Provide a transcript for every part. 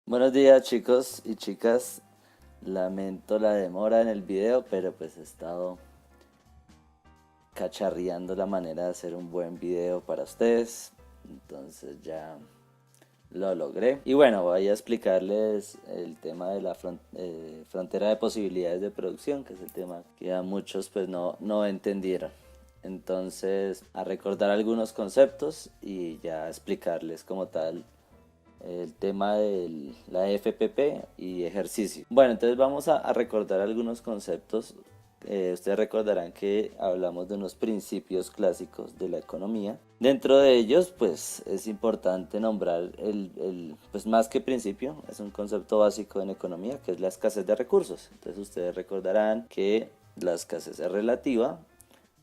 Buenos días chicos y chicas, lamento la demora en el video, pero pues he estado cacharreando la manera de hacer un buen video para ustedes, entonces ya lo logré. Y bueno, voy a explicarles el tema de la frontera de posibilidades de producción, que es el tema que a muchos pues no entendieron. Entonces, a recordar algunos conceptos y ya explicarles como tal el tema de la FPP y ejercicio. Bueno, entonces vamos a recordar algunos conceptos. Ustedes recordarán que hablamos de unos principios clásicos de la economía. Dentro de ellos, pues es importante nombrar pues más que principio, es un concepto básico en economía, que es la escasez de recursos. Entonces ustedes recordarán que la escasez es relativa,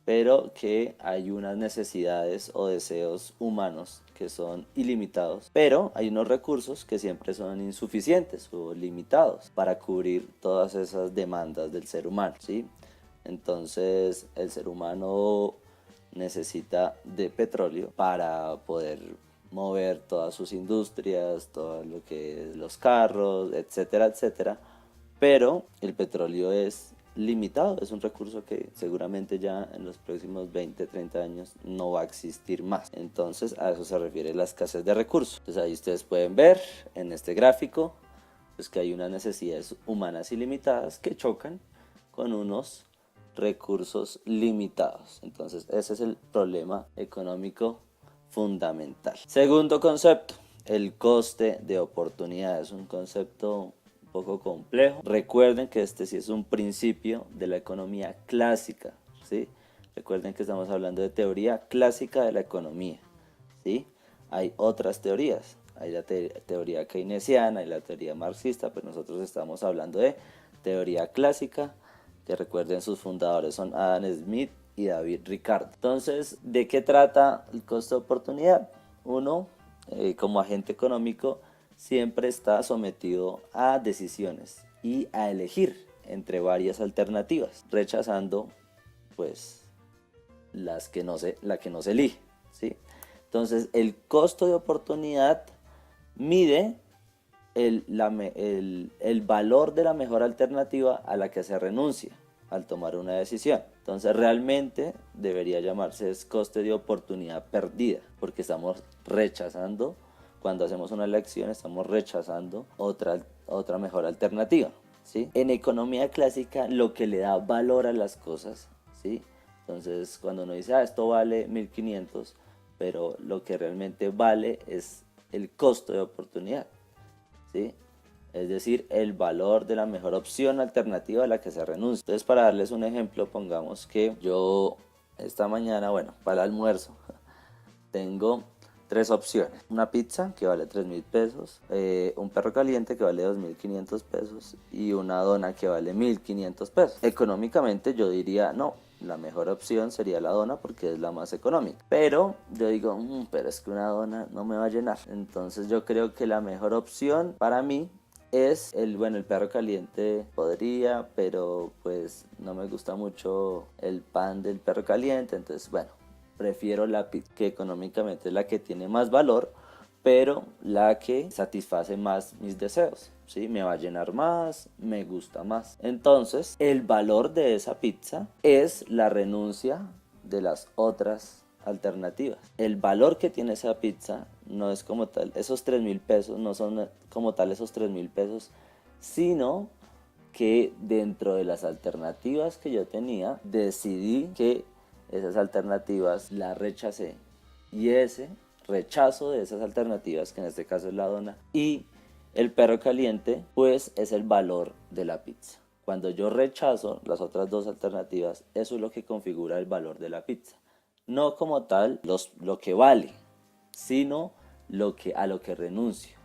pero que hay unas necesidades o deseos humanos que son ilimitados, pero hay unos recursos que siempre son insuficientes o limitados para cubrir todas esas demandas del ser humano, ¿sí? Entonces el ser humano necesita de petróleo para poder mover todas sus industrias, todo lo que es los carros, etcétera, etcétera, pero el petróleo es limitado, es un recurso que seguramente ya en los próximos 20, 30 años no va a existir más. Entonces a eso se refiere la escasez de recursos. Entonces ahí ustedes pueden ver en este gráfico pues que hay unas necesidades humanas ilimitadas que chocan con unos recursos limitados. Entonces ese es el problema económico fundamental. Segundo concepto, el coste de oportunidad. Es un concepto poco complejo. Recuerden que este sí es un principio de la economía clásica, ¿sí? Recuerden que estamos hablando de teoría clásica de la economía, ¿sí? Hay otras teorías, hay la teoría keynesiana, hay la teoría marxista, pero nosotros estamos hablando de teoría clásica, que recuerden sus fundadores son Adam Smith y David Ricardo. Entonces, ¿de qué trata el costo de oportunidad? Uno, como agente económico, siempre está sometido a decisiones y a elegir entre varias alternativas, rechazando pues la que no se elige, ¿sí? Entonces el costo de oportunidad mide el valor de la mejor alternativa a la que se renuncia al tomar una decisión. Entonces realmente debería llamarse es coste de oportunidad perdida, porque estamos rechazando, cuando hacemos una elección estamos rechazando otra mejor alternativa, ¿sí? En economía clásica lo que le da valor a las cosas, ¿sí? Entonces cuando uno dice, esto vale 1500, pero lo que realmente vale es el costo de oportunidad, ¿sí? Es decir, el valor de la mejor opción alternativa a la que se renuncia. Entonces, para darles un ejemplo, pongamos que yo esta mañana, bueno, para el almuerzo, tengo tres opciones. Una pizza que vale 3.000 pesos, un perro caliente que vale 2.500 pesos y una dona que vale 1.500 pesos. Económicamente yo diría, no, la mejor opción sería la dona porque es la más económica. Pero yo digo, pero es que una dona no me va a llenar. Entonces yo creo que la mejor opción para mí es el perro caliente podría, pero pues no me gusta mucho el pan del perro caliente, entonces bueno, prefiero la pizza, que económicamente es la que tiene más valor, pero la que satisface más mis deseos, ¿sí? Me va a llenar más, me gusta más. Entonces, el valor de esa pizza es la renuncia de las otras alternativas. El valor que tiene esa pizza no es como tal, esos 3.000 pesos no son como tal esos 3.000 pesos, sino que dentro de las alternativas que yo tenía, decidí que esas alternativas las rechacé. Y ese rechazo de esas alternativas, que en este caso es la dona, y el perro caliente, pues es el valor de la pizza. Cuando yo rechazo las otras dos alternativas, eso es lo que configura el valor de la pizza. No como tal lo que vale, sino a lo que renuncio.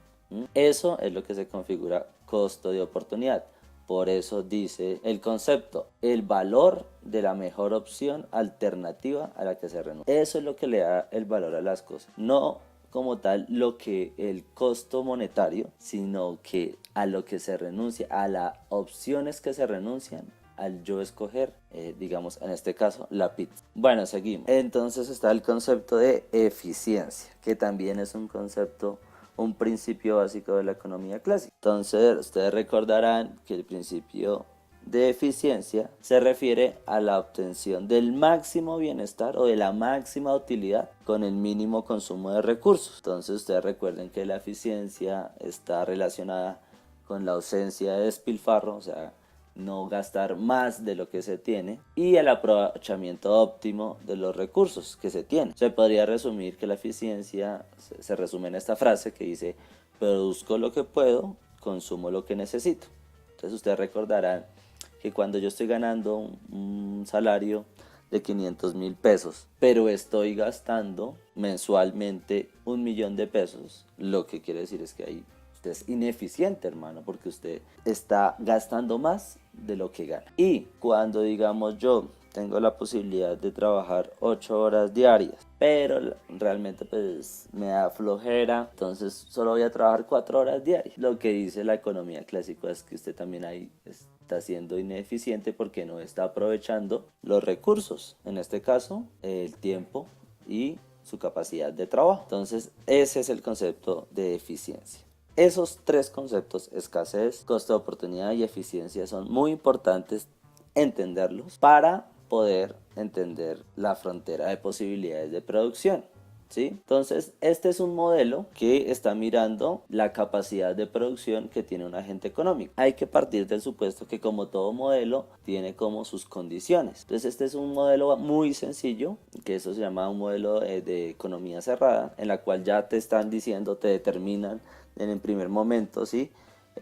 Eso es lo que se configura costo de oportunidad. Por eso dice el concepto, el valor de la mejor opción alternativa a la que se renuncia. Eso es lo que le da el valor a las cosas. No como tal lo que el costo monetario, sino que a lo que se renuncia, a las opciones que se renuncian al yo escoger, digamos en este caso, la pizza. Bueno, seguimos. Entonces está el concepto de eficiencia, que también es un concepto un principio básico de la economía clásica. Entonces, ustedes recordarán que el principio de eficiencia se refiere a la obtención del máximo bienestar o de la máxima utilidad con el mínimo consumo de recursos. Entonces, ustedes recuerden que la eficiencia está relacionada con la ausencia de despilfarro, o sea, no gastar más de lo que se tiene, y el aprovechamiento óptimo de los recursos que se tiene. Se podría resumir que la eficiencia se resume en esta frase que dice: produzco lo que puedo, consumo lo que necesito. Entonces ustedes recordarán que cuando yo estoy ganando un salario de 500.000 pesos, pero estoy gastando mensualmente 1.000.000 de pesos, lo que quiere decir es que ahí usted es ineficiente, hermano, porque usted está gastando más de lo que gana. Y cuando, digamos, yo tengo la posibilidad de trabajar 8 horas diarias, pero realmente pues me da flojera, entonces solo voy a trabajar 4 horas diarias. Lo que dice la economía clásica es que usted también ahí está siendo ineficiente porque no está aprovechando los recursos, en este caso el tiempo y su capacidad de trabajo. Entonces ese es el concepto de eficiencia. Esos tres conceptos, escasez, costo de oportunidad y eficiencia, son muy importantes entenderlos para poder entender la frontera de posibilidades de producción, ¿sí? Entonces, este es un modelo que está mirando la capacidad de producción que tiene un agente económico. Hay que partir del supuesto que, como todo modelo, tiene como sus condiciones. Entonces, este es un modelo muy sencillo, que eso se llama un modelo de economía cerrada, en la cual ya te están diciendo, te determinan en el primer momento, ¿sí?,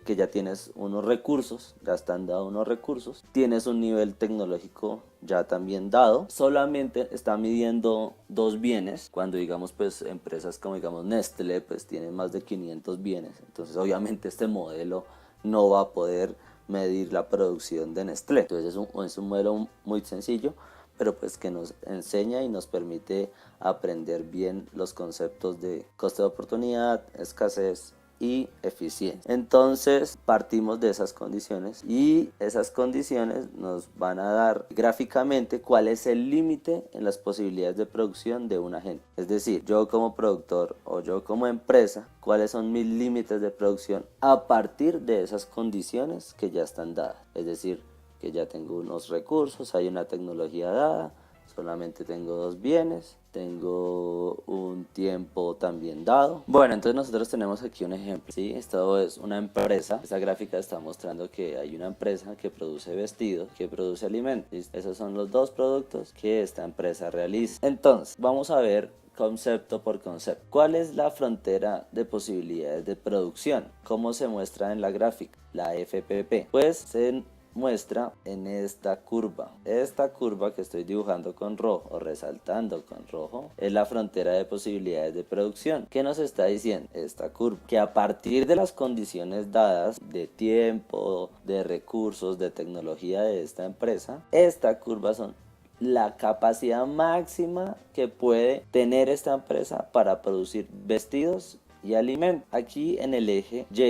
que ya tienes unos recursos, ya están dados unos recursos, tienes un nivel tecnológico ya también dado, solamente está midiendo dos bienes, cuando digamos pues empresas como digamos Nestlé pues tienen más de 500 bienes, entonces obviamente este modelo no va a poder medir la producción de Nestlé, entonces es un modelo muy sencillo, pero pues que nos enseña y nos permite aprender bien los conceptos de coste de oportunidad, escasez y eficiencia. Entonces partimos de esas condiciones y esas condiciones nos van a dar gráficamente cuál es el límite en las posibilidades de producción de un agente. Es decir, yo como productor o yo como empresa, cuáles son mis límites de producción a partir de esas condiciones que ya están dadas. Es decir, que ya tengo unos recursos, hay una tecnología dada, solamente tengo dos bienes, tengo un tiempo también dado. Bueno, entonces nosotros tenemos aquí un ejemplo, ¿sí? Esto es una empresa. Esta gráfica está mostrando que hay una empresa que produce vestidos, que produce alimentos. ¿Sí? Esos son los dos productos que esta empresa realiza. Entonces, vamos a ver concepto por concepto. ¿Cuál es la frontera de posibilidades de producción? ¿Cómo se muestra en la gráfica? La FPP. Pues se muestra en esta curva. Esta curva que estoy dibujando con rojo o resaltando con rojo es la frontera de posibilidades de producción. ¿Qué nos está diciendo esta curva? Que a partir de las condiciones dadas de tiempo, de recursos, de tecnología de esta empresa, esta curva son la capacidad máxima que puede tener esta empresa para producir vestidos y alimentos. Aquí en el eje Y,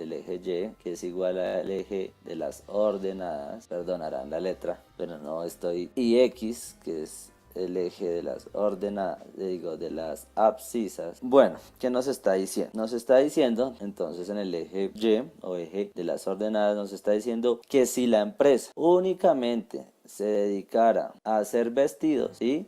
el eje Y, que es igual al eje de las ordenadas, perdonarán la letra, pero no estoy, y X, que es el eje de las ordenadas, digo, de las abscisas. Bueno, ¿qué nos está diciendo? Nos está diciendo, entonces en el eje Y, o eje de las ordenadas, nos está diciendo que si la empresa únicamente se dedicara a hacer vestidos, ¿sí?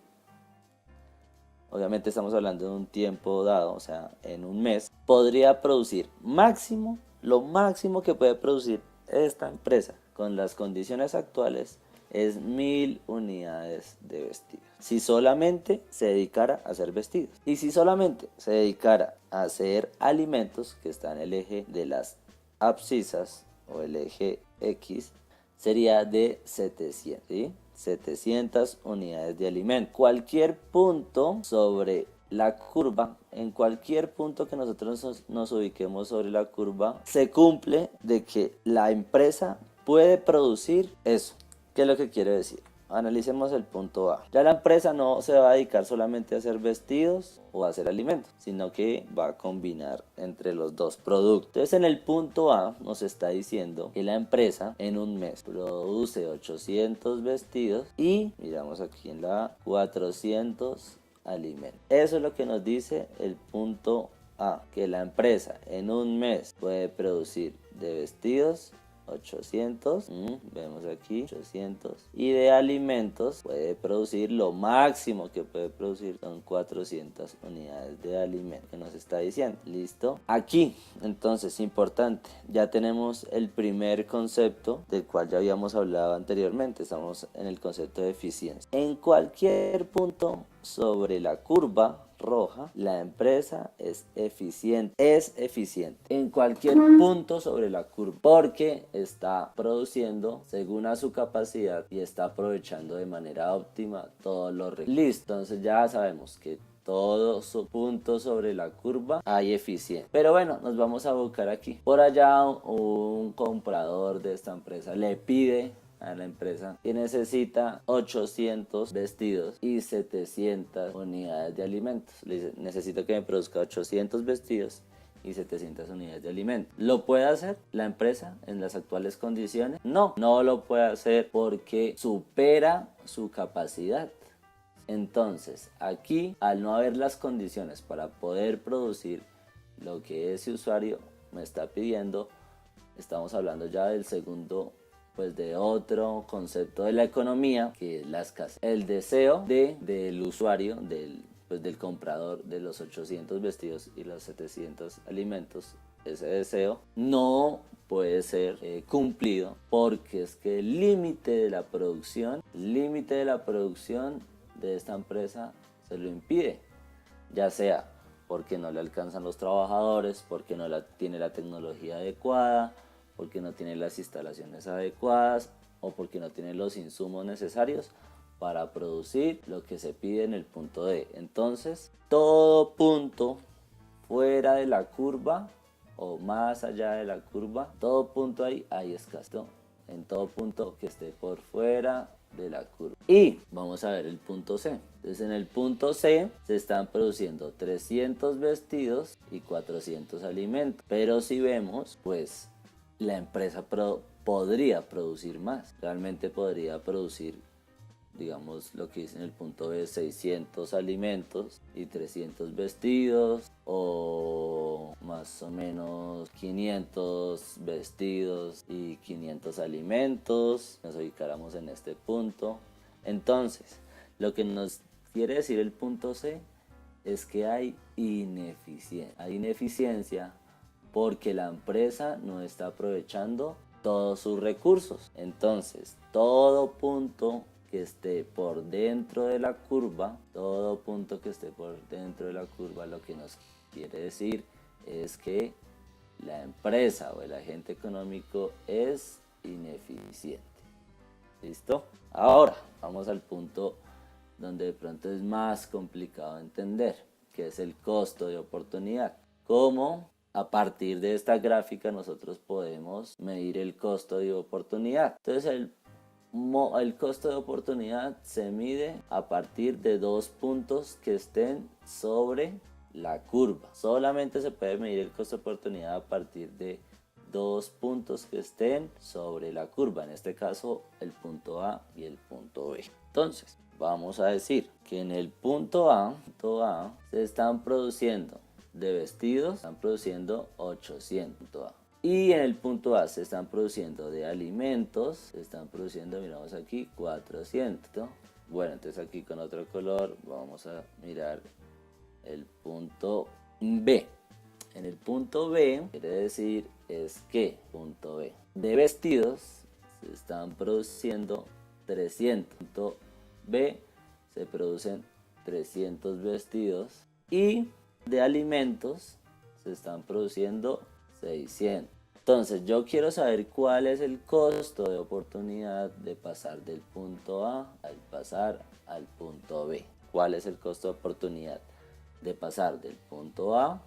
Obviamente estamos hablando de un tiempo dado, o sea, en un mes, podría producir máximo, lo máximo que puede producir esta empresa con las condiciones actuales es 1.000 unidades de vestidos. Si solamente se dedicara a hacer vestidos. Y si solamente se dedicara a hacer alimentos, que está en el eje de las abscisas o el eje X, sería de 700, ¿sí? 700 unidades de alimento. Cualquier punto sobre la curva, en cualquier punto que nosotros nos ubiquemos sobre la curva, se cumple de que la empresa puede producir eso. ¿Qué es lo que quiere decir? Analicemos el punto A. Ya la empresa no se va a dedicar solamente a hacer vestidos o a hacer alimentos, sino que va a combinar entre los dos productos. Entonces en el punto A nos está diciendo que la empresa en un mes produce 800 vestidos y, miramos aquí en la 400 alimentos. Eso es lo que nos dice el punto A, que la empresa en un mes puede producir de vestidos 800, vemos aquí 800, y de alimentos puede producir lo máximo que puede producir son 400 unidades de alimento que nos está diciendo. Listo, aquí entonces importante, ya tenemos el primer concepto del cual ya habíamos hablado anteriormente. Estamos en el concepto de eficiencia. En cualquier punto sobre la curva roja, la empresa es eficiente. Es eficiente en cualquier punto sobre la curva porque está produciendo según a su capacidad y está aprovechando de manera óptima todos los recursos. Listo, entonces ya sabemos que todo su punto sobre la curva hay eficiencia. Pero bueno, nos vamos a buscar aquí. Por allá un comprador de esta empresa le pide a la empresa que necesita 800 vestidos y 700 unidades de alimentos. Le dice, necesito que me produzca 800 vestidos y 700 unidades de alimentos. ¿Lo puede hacer la empresa en las actuales condiciones? No, no lo puede hacer porque supera su capacidad. Entonces, aquí, al no haber las condiciones para poder producir lo que ese usuario me está pidiendo, estamos hablando ya del segundo, pues de otro concepto de la economía, que es la escasez. El deseo del usuario, del comprador de los 800 vestidos y los 700 alimentos, ese deseo no puede ser cumplido porque es que el límite de la producción de esta empresa se lo impide, ya sea porque no le alcanzan los trabajadores, porque no tiene la tecnología adecuada, porque no tiene las instalaciones adecuadas o porque no tiene los insumos necesarios para producir lo que se pide en el punto D. Entonces, todo punto fuera de la curva o más allá de la curva, todo punto ahí hay escasez. En todo punto que esté por fuera de la curva. Y vamos a ver el punto C. Entonces en el punto C se están produciendo 300 vestidos y 400 alimentos. Pero si vemos, pues la empresa podría producir más. Realmente podría producir, digamos, lo que dice en el punto B, 600 alimentos y 300 vestidos, o más o menos 500 vestidos y 500 alimentos. Nos ubicáramos en este punto. Entonces, lo que nos quiere decir el punto C es que hay ineficiencia. Hay ineficiencia porque la empresa no está aprovechando todos sus recursos. Entonces, todo punto que esté por dentro de la curva, lo que nos quiere decir es que la empresa o el agente económico es ineficiente. ¿Listo? Ahora vamos al punto donde de pronto es más complicado de entender, que es el costo de oportunidad. ¿Cómo a partir de esta gráfica nosotros podemos medir el costo de oportunidad? Entonces el costo de oportunidad se mide a partir de dos puntos que estén sobre la curva. Solamente se puede medir el costo de oportunidad a partir de dos puntos que estén sobre la curva. En este caso, el punto A y el punto B. Entonces, vamos a decir que en el punto A se están produciendo de vestidos, están produciendo 800. Y en el punto A se están produciendo de alimentos, se están produciendo, miramos aquí, 400. Bueno, entonces aquí con otro color vamos a mirar el punto B. En el punto B quiere decir es que, punto B, de vestidos se están produciendo 300. Punto B se producen 300 vestidos y de alimentos se están produciendo 600. Entonces yo quiero saber cuál es el costo de oportunidad de pasar del punto A al pasar al punto B. ¿Cuál es el costo de oportunidad de pasar del punto A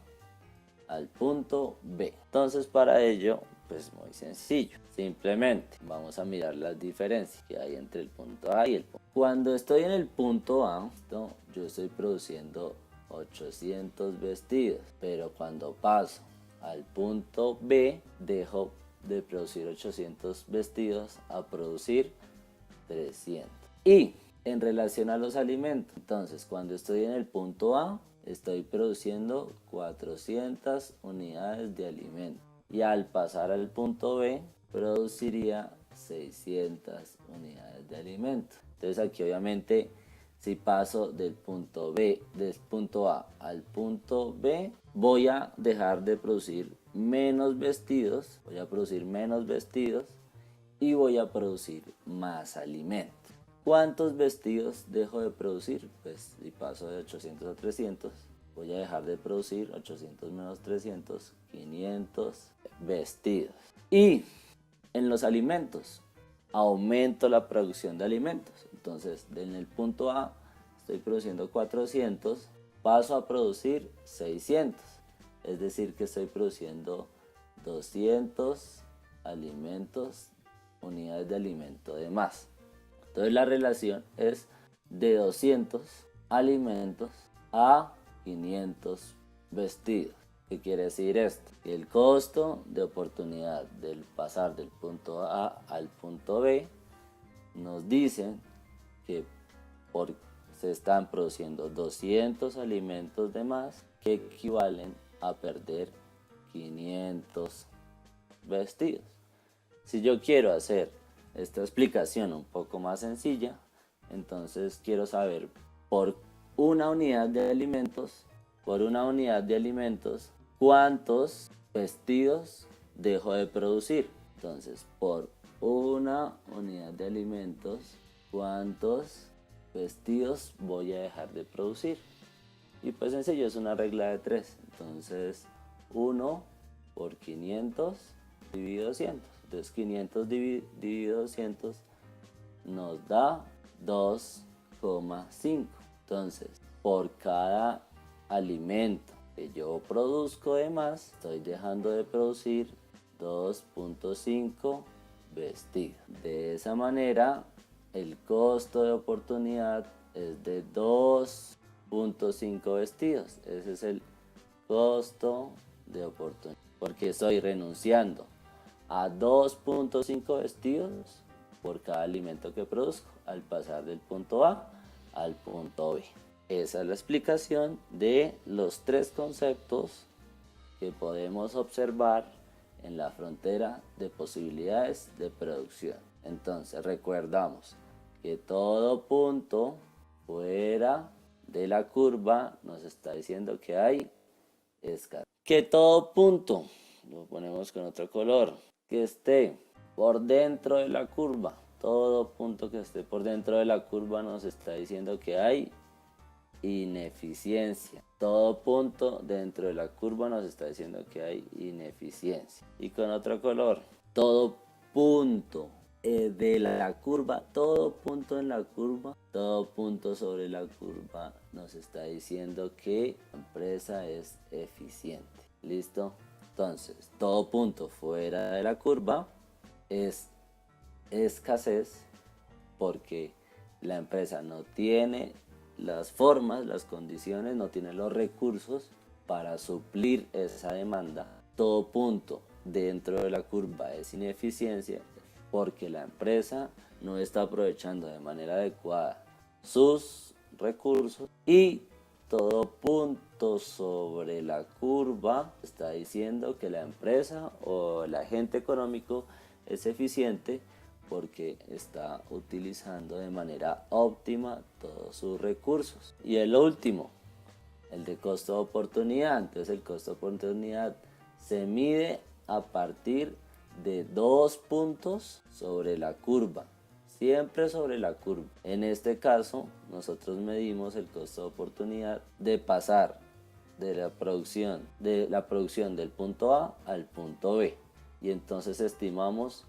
al punto B? Entonces para ello, pues muy sencillo. Simplemente vamos a mirar las diferencias que hay entre el punto A y el punto B. Cuando estoy en el punto A, yo estoy produciendo 800 vestidos, pero cuando paso al punto B, dejo de producir 800 vestidos a producir 300. Y en relación a los alimentos, entonces cuando estoy en el punto A, estoy produciendo 400 unidades de alimento. Y al pasar al punto B, produciría 600 unidades de alimento. Entonces aquí obviamente si paso del punto A al punto B, voy a dejar de producir menos vestidos, y voy a producir más alimento. ¿Cuántos vestidos dejo de producir? Pues si paso de 800 a 300, voy a dejar de producir 800 menos 300, 500 vestidos. Y en los alimentos, aumento la producción de alimentos. Entonces, en el punto A estoy produciendo 400, paso a producir 600. Es decir, que estoy produciendo 200 alimentos, unidades de alimento de más. Entonces la relación es de 200 alimentos a 500 vestidos. ¿Qué quiere decir esto? Que el costo de oportunidad del pasar del punto A al punto B nos dice que se están produciendo 200 alimentos de más que equivalen a perder 500 vestidos. Si yo quiero hacer esta explicación un poco más sencilla, entonces quiero saber por una unidad de alimentos, cuántos vestidos dejo de producir. Entonces, por una unidad de alimentos, cuántos vestidos voy a dejar de producir. Y pues sencillo, es una regla de 3. Entonces 1 por 500 dividido 200. Entonces 500 dividido 200 nos da 2,5. Entonces por cada alimento que yo produzco de más, estoy dejando de producir 2,5 vestidos. De esa manera el costo de oportunidad es de 2,5 vestidos. Ese es el costo de oportunidad, porque estoy renunciando a 2,5 vestidos por cada alimento que produzco al pasar del punto A al punto B. Esa es la explicación de los 3 conceptos que podemos observar en la frontera de posibilidades de producción. Entonces recordamos que todo punto fuera de la curva nos está diciendo que hay escasez. Que todo punto, lo ponemos con otro color, que esté por dentro de la curva, todo punto que esté por dentro de la curva nos está diciendo que hay ineficiencia. Todo punto dentro de la curva nos está diciendo que hay ineficiencia. Y con otro color, todo punto de la curva, todo punto en la curva, todo punto sobre la curva nos está diciendo que la empresa es eficiente. ¿Listo? Entonces, todo punto fuera de la curva es escasez porque la empresa no tiene las formas, las condiciones, no tiene los recursos para suplir esa demanda. Todo punto dentro de la curva es ineficiencia porque la empresa no está aprovechando de manera adecuada sus recursos, y todo punto sobre la curva está diciendo que la empresa o el agente económico es eficiente porque está utilizando de manera óptima todos sus recursos. Y el último, el de costo de oportunidad. Entonces el costo de oportunidad se mide a partir de 2 puntos sobre la curva, siempre sobre la curva. En este caso nosotros medimos el costo de oportunidad de pasar de la producción del punto A al punto B, y entonces estimamos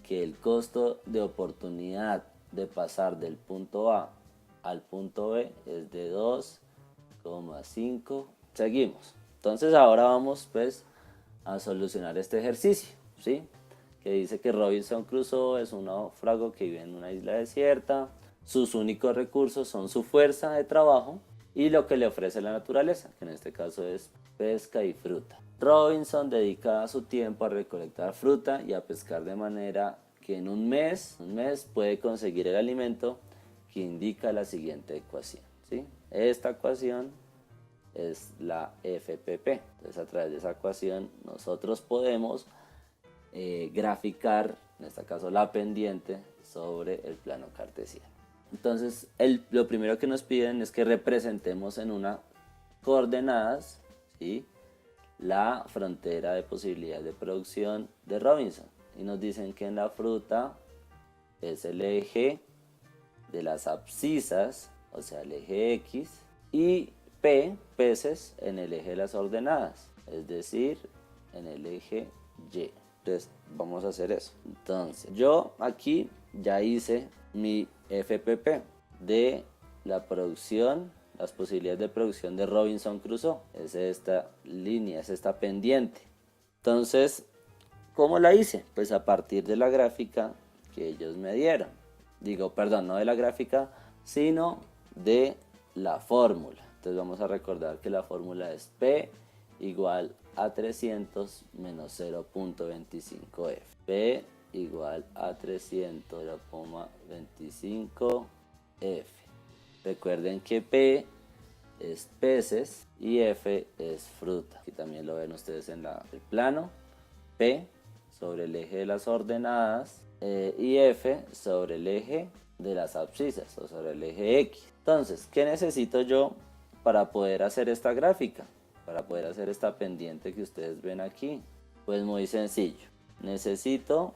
que el costo de oportunidad de pasar del punto A al punto B es de 2,5. Seguimos. Entonces ahora vamos pues a solucionar este ejercicio, ¿sí? Que dice que Robinson Crusoe es un náufrago que vive en una isla desierta. Sus únicos recursos son su fuerza de trabajo y lo que le ofrece la naturaleza, que en este caso es pesca y fruta. Robinson dedica su tiempo a recolectar fruta y a pescar, de manera que en un mes puede conseguir el alimento que indica la siguiente ecuación, ¿sí? Esta ecuación es la FPP. Entonces a través de esa ecuación nosotros podemos graficar, en este caso la pendiente, sobre el plano cartesiano. Entonces lo primero que nos piden es que representemos en unas coordenadas, ¿sí?, la frontera de posibilidades de producción de Robinson. Y nos dicen que en la fruta es el eje de las abscisas, o sea el eje X, y P, peces, en el eje de las ordenadas, es decir, en el eje Y. Entonces vamos a hacer eso. Entonces yo aquí ya hice mi FPP de la producción, las posibilidades de producción de Robinson Crusoe. Es esta línea, es esta pendiente. Entonces, ¿cómo la hice? Pues a partir de la gráfica que ellos me dieron. Digo, perdón, no de la gráfica, sino de la fórmula. Entonces vamos a recordar que la fórmula es P igual a 300 menos 0.25F. P igual a 300, 0.25F. Recuerden que P es peces y F es fruta. Aquí también lo ven ustedes en el plano. P sobre el eje de las ordenadas y F sobre el eje de las abscisas o sobre el eje X. Entonces, ¿qué necesito yo para poder hacer esta gráfica? Para poder hacer esta pendiente que ustedes ven aquí. Pues muy sencillo. Necesito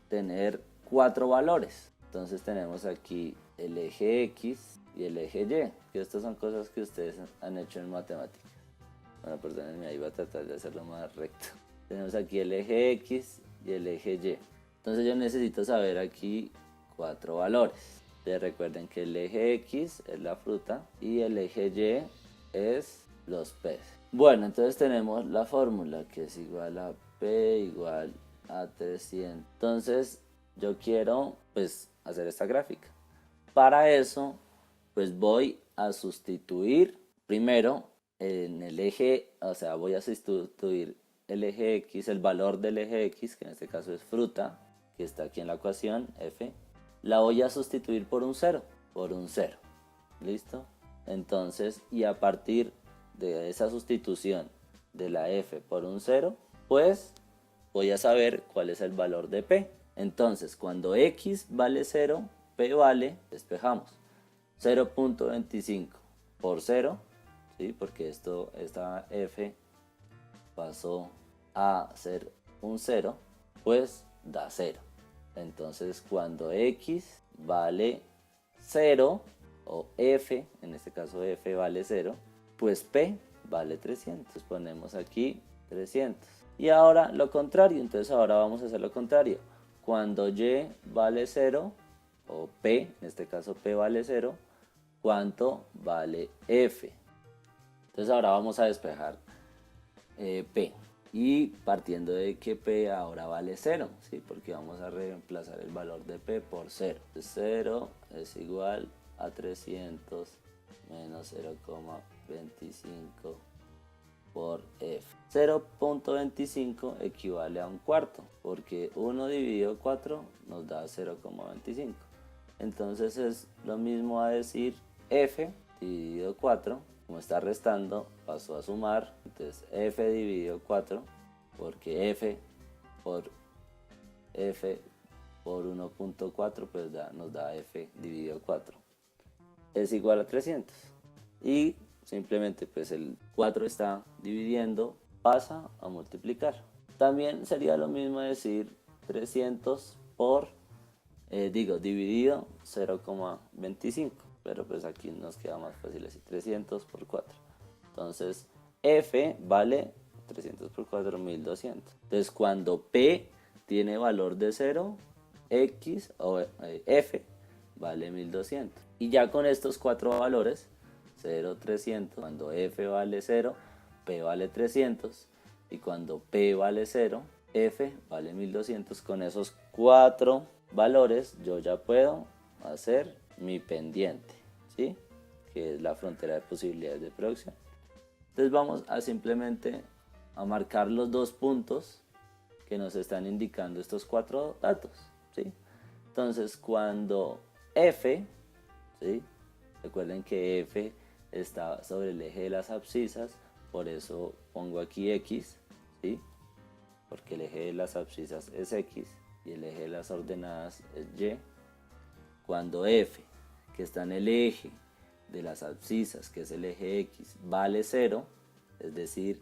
tener 4 valores. Entonces tenemos aquí el eje X y el eje Y. Que estas son cosas que ustedes han hecho en matemáticas. Bueno, perdónenme, ahí voy a tratar de hacerlo más recto. Tenemos aquí el eje X y el eje Y. Entonces yo necesito saber aquí 4 valores. Entonces recuerden que el eje X es la fruta y el eje Y es los peces. Bueno, entonces tenemos la fórmula que es igual a P igual a 300. Entonces yo quiero pues hacer esta gráfica. Para eso pues voy a sustituir primero en el eje, o sea voy a sustituir el eje X, el valor del eje X, que en este caso es fruta, que está aquí en la ecuación F, la voy a sustituir por un 0, ¿listo? Entonces, y a partir de esa sustitución de la F por un 0, pues voy a saber cuál es el valor de P. Entonces, cuando X vale 0, P vale, despejamos, 0.25 por 0, ¿sí? Porque esta F pasó a ser un 0, pues da 0. Entonces, cuando X vale 0, o F, en este caso F vale 0, pues P vale 300. Entonces ponemos aquí 300. Y ahora lo contrario, entonces ahora vamos a hacer lo contrario. Cuando Y vale 0, o P, en este caso P vale 0, ¿cuánto vale F? Entonces ahora vamos a despejar P. Y partiendo de que P ahora vale 0, ¿sí? Porque vamos a reemplazar el valor de P por 0. 0 es igual a 300 menos 0,25 por F. 0.25 equivale a un cuarto, porque 1 dividido 4 nos da 0,25. Entonces es lo mismo a decir F dividido 4, como está restando, pasó a sumar, entonces F dividido 4, porque F por 1.4 pues nos da F dividido 4. Es igual a 300. Y simplemente pues el 4 está dividiendo, pasa a multiplicar. También sería lo mismo decir 300 por, dividido 0,25. Pero pues aquí nos queda más fácil decir 300 por 4. Entonces F vale 300 por 4, 1200. Entonces cuando P tiene valor de 0, X o F vale 1200. Y ya con estos 4 valores, 0, 300, cuando F vale 0, P vale 300. Y cuando P vale 0, F vale 1200. Con esos 4 valores yo ya puedo hacer mi pendiente, ¿sí? Que es la frontera de posibilidades de producción. Entonces vamos a simplemente a marcar los 2 puntos que nos están indicando estos 4 datos, ¿sí? Entonces cuando F, ¿sí? Recuerden que F está sobre el eje de las abscisas, por eso pongo aquí X, ¿sí? Porque el eje de las abscisas es X y el eje de las ordenadas es Y. Cuando F, que está en el eje de las abscisas, que es el eje X, vale 0, es decir,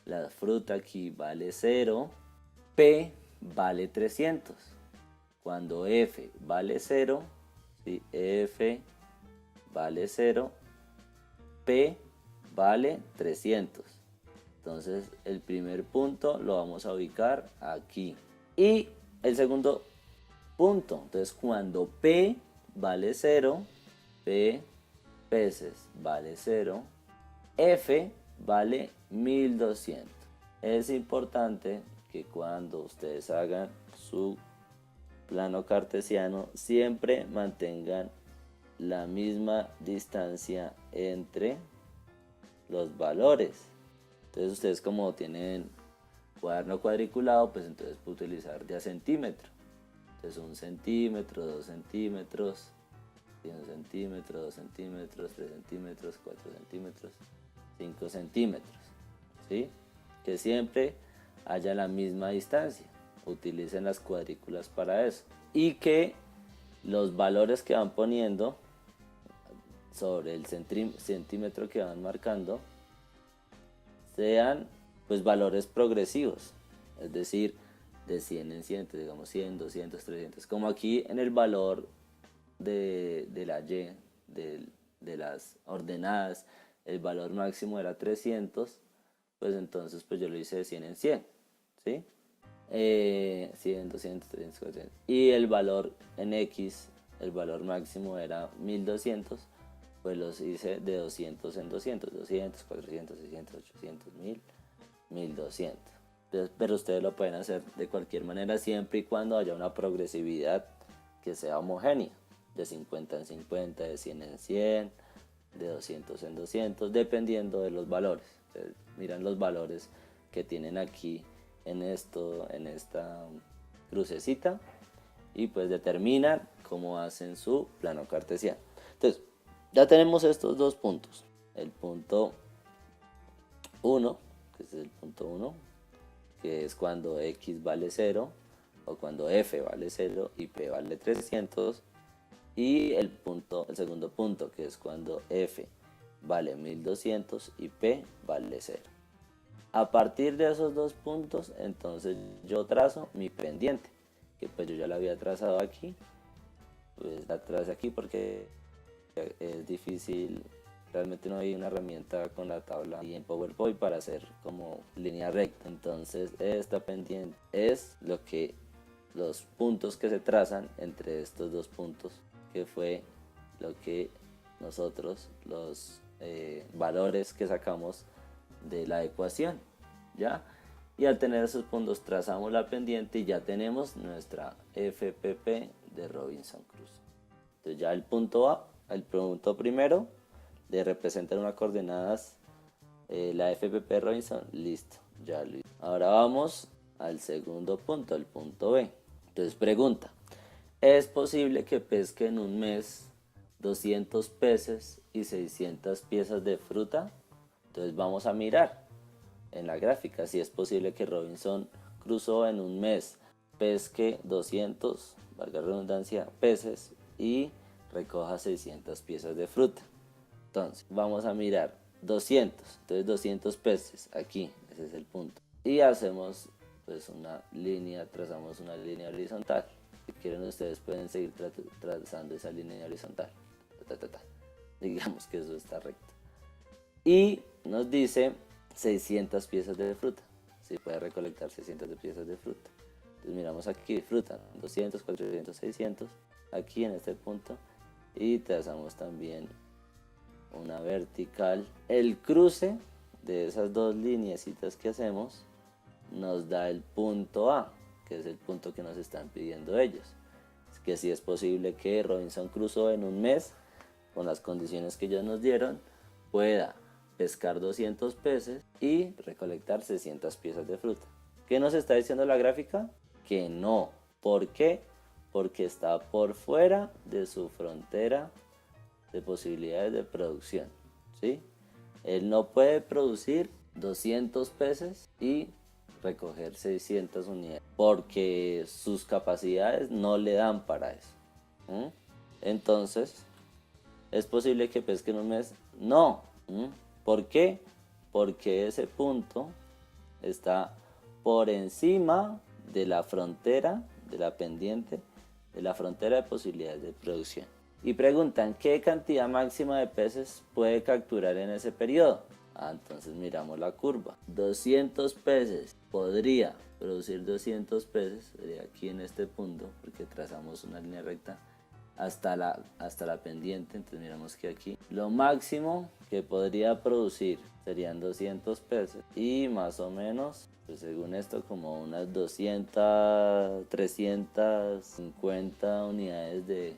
la fruta aquí vale 0, P vale 300. Cuando F vale 0, ¿sí? F vale 0, P vale 300. Entonces el primer punto lo vamos a ubicar aquí. Y el segundo punto, entonces cuando P vale 0, P peces vale 0, F vale 1200. Es importante que cuando ustedes hagan su plano cartesiano siempre mantengan la misma distancia entre los valores. Entonces ustedes, como tienen cuaderno cuadriculado, pues entonces pueden utilizar de a centímetro. Entonces 1 centímetro, 2 centímetros, 1 centímetro, 2 centímetros, 3 centímetros, 4 centímetros, 5 centímetros, ¿sí? Que siempre haya la misma distancia. Utilicen las cuadrículas para eso. Y que los valores que van poniendo sobre el centímetro que van marcando sean pues valores progresivos, es decir, de 100 en 100, digamos 100, 200, 300, como aquí en el valor de la Y, de las ordenadas, el valor máximo era 300, pues entonces pues yo lo hice de 100 en 100, ¿sí? 100, 200, 300, 400, y el valor en X, el valor máximo era 1200, pues los hice de 200 en 200, 200, 400, 600, 800, 1000, 1200. Entonces, pero ustedes lo pueden hacer de cualquier manera siempre y cuando haya una progresividad que sea homogénea, de 50 en 50, de 100 en 100, de 200 en 200, dependiendo de los valores. Entonces, miran los valores que tienen aquí en esta crucecita y pues determinan cómo hacen su plano cartesiano. Entonces, ya tenemos estos dos puntos. El punto 1, que es el punto 1, que es cuando X vale 0, o cuando F vale 0 y P vale 300. Y el segundo punto, que es cuando F vale 1200 y P vale 0. A partir de esos dos puntos, entonces yo trazo mi pendiente, que pues yo ya la había trazado aquí. Pues la tracé aquí porque es difícil, realmente no hay una herramienta con la tabla y en PowerPoint para hacer como línea recta. Entonces esta pendiente es los puntos que se trazan entre estos dos puntos, que fue lo que nosotros, los valores que sacamos de la ecuación, ¿ya? Y al tener esos puntos trazamos la pendiente y ya tenemos nuestra FPP de Robinson Crusoe. Entonces ya el punto A, el punto primero de representar unas coordenadas, la FPP de Robinson, listo, ya lo hice. Ahora vamos al segundo punto, el punto B. Entonces pregunta, ¿es posible que pesque en un mes 200 peces y 600 piezas de fruta? Entonces vamos a mirar en la gráfica si es posible que Robinson Crusoe en un mes pesque 200, valga redundancia, peces y recoja 600 piezas de fruta. Entonces vamos a mirar 200, entonces 200 peces aquí, ese es el punto, y hacemos pues una línea, trazamos una línea horizontal. Si quieren ustedes pueden seguir trazando esa línea horizontal, digamos que eso está recto, y nos dice 600 piezas de fruta, si puede recolectar 600 piezas de fruta. Entonces miramos aquí fruta, 200, 400, 600, aquí en este punto, y trazamos también una vertical. El cruce de esas dos lineecitas que hacemos nos da el punto A, que es el punto que nos están pidiendo ellos. Es que si es posible que Robinson Crusoe en un mes, con las condiciones que ellos nos dieron, pueda pescar 200 peces y recolectar 600 piezas de fruta. ¿Qué nos está diciendo la gráfica? Que no. ¿Por qué? Porque está por fuera de su frontera de posibilidades de producción, ¿sí? Él no puede producir 200 peces y recoger 600 unidades porque sus capacidades no le dan para eso. ¿Mm? Entonces, ¿es posible que pesque en un mes? No. ¿Mm? ¿Por qué? Porque ese punto está por encima de la frontera, de la pendiente, de la frontera de posibilidades de producción. Y preguntan, ¿qué cantidad máxima de peces puede capturar en ese periodo? Entonces miramos la curva. 200 peces, podría producir 200 peces, sería aquí en este punto, porque trazamos una línea recta hasta la pendiente, entonces miramos que aquí lo máximo que podría producir serían 200 peces y más o menos, pues según esto, como unas 200, 350 unidades de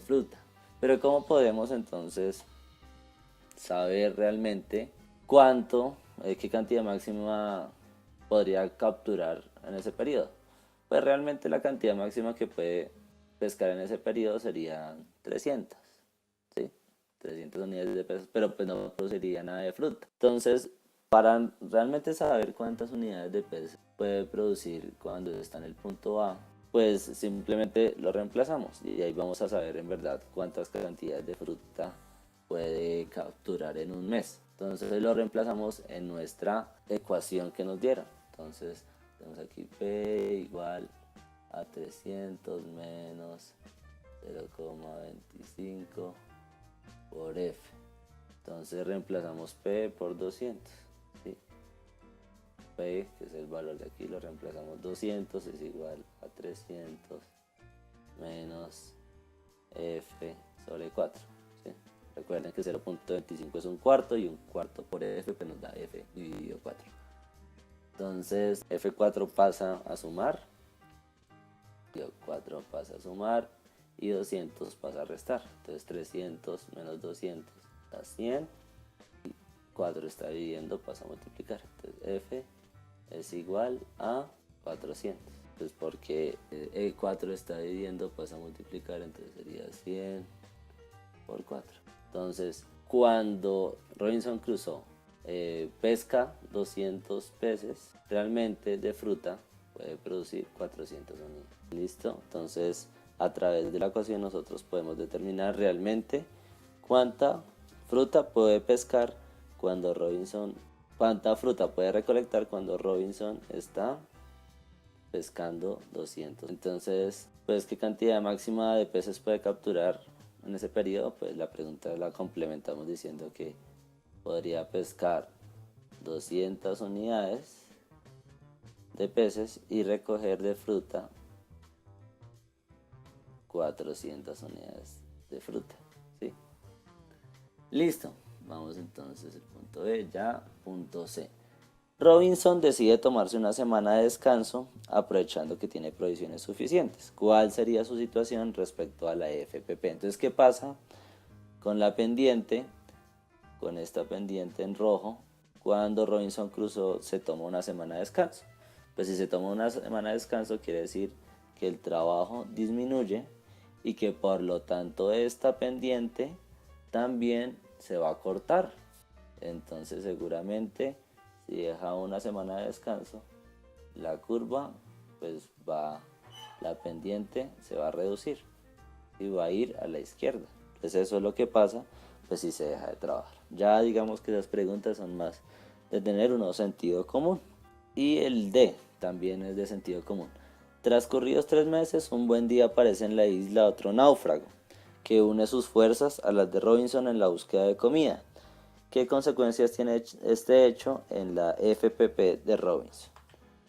fruta. Pero ¿cómo podemos entonces saber realmente qué cantidad máxima podría capturar en ese periodo? Pues realmente la cantidad máxima que puede pescar en ese periodo serían 300, ¿sí? 300 unidades de peces, pero pues no produciría nada de fruta. Entonces, para realmente saber cuántas unidades de peces puede producir cuando está en el punto A, pues simplemente lo reemplazamos y ahí vamos a saber en verdad cuántas cantidades de fruta puede capturar en un mes. Entonces lo reemplazamos en nuestra ecuación que nos dieron. Entonces tenemos aquí P igual a 300 menos 0,25 por F. Entonces reemplazamos P por 200. ¿Sí? P, que es el valor de aquí, lo reemplazamos 200, es igual a 300 menos F sobre 4. ¿Sí? Recuerden que 0,25 es un cuarto y un cuarto por F pues nos da F dividido 4. Entonces F4 pasa a sumar, 4 pasa a sumar y 200 pasa a restar. Entonces 300 menos 200 da 100 y 4 está dividiendo, pasa a multiplicar. Entonces F es igual a 400. Entonces porque E4 está dividiendo, pasa a multiplicar, entonces sería 100 por 4. Entonces cuando Robinson Crusoe pesca 200 peces, realmente de fruta puede producir 400 unidades. ¿Listo? Entonces a través de la ecuación nosotros podemos determinar realmente cuánta fruta puede pescar cuando Robinson, cuánta fruta puede recolectar cuando Robinson está pescando 200. Entonces, pues qué cantidad máxima de peces puede capturar en ese periodo, pues la pregunta la complementamos diciendo que podría pescar 200 unidades de peces y recoger de fruta 400 unidades de fruta, ¿sí? Listo, vamos entonces al punto B, ya punto C. Robinson decide tomarse una semana de descanso aprovechando que tiene provisiones suficientes. ¿Cuál sería su situación respecto a la FPP? Entonces, ¿qué pasa con la pendiente, con esta pendiente en rojo, cuando Robinson Crusoe se toma una semana de descanso? Pues si se toma una semana de descanso quiere decir que el trabajo disminuye y que por lo tanto esta pendiente también se va a cortar. Entonces seguramente si deja una semana de descanso, la curva pues la pendiente se va a reducir y va a ir a la izquierda. Entonces eso es lo que pasa pues si se deja de trabajar. Ya digamos que esas preguntas son más de tener un sentido común. Y el D también es de sentido común. Transcurridos 3 meses, un buen día aparece en la isla otro náufrago, que une sus fuerzas a las de Robinson en la búsqueda de comida. ¿Qué consecuencias tiene este hecho en la FPP de Robinson?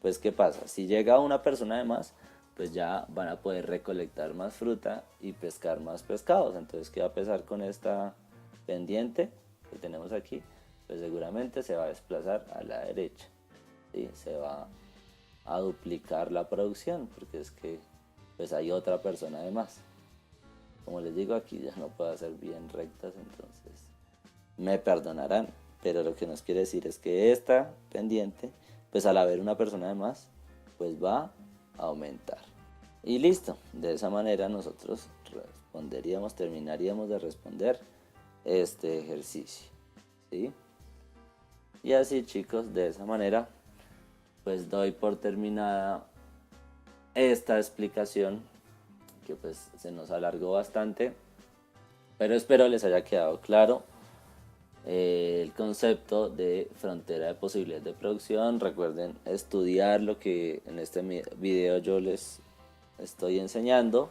Pues ¿qué pasa? Si llega una persona de más, pues ya van a poder recolectar más fruta y pescar más pescados. Entonces, ¿qué va a pasar con esta pendiente que tenemos aquí? Pues seguramente se va a desplazar a la derecha. ¿Sí? Se va a duplicar la producción porque es que pues hay otra persona de más. Como les digo, aquí ya no puedo hacer bien rectas, entonces me perdonarán, pero lo que nos quiere decir es que esta pendiente, pues al haber una persona de más, pues va a aumentar. Y listo, de esa manera nosotros terminaríamos de responder este ejercicio, ¿sí? Y así, chicos, de esa manera pues doy por terminada esta explicación, que pues se nos alargó bastante, pero espero les haya quedado claro el concepto de frontera de posibilidades de producción. Recuerden estudiar lo que en este video yo les estoy enseñando,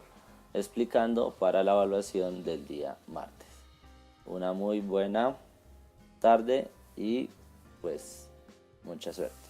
explicando para la evaluación del día martes. Una muy buena tarde y pues mucha suerte.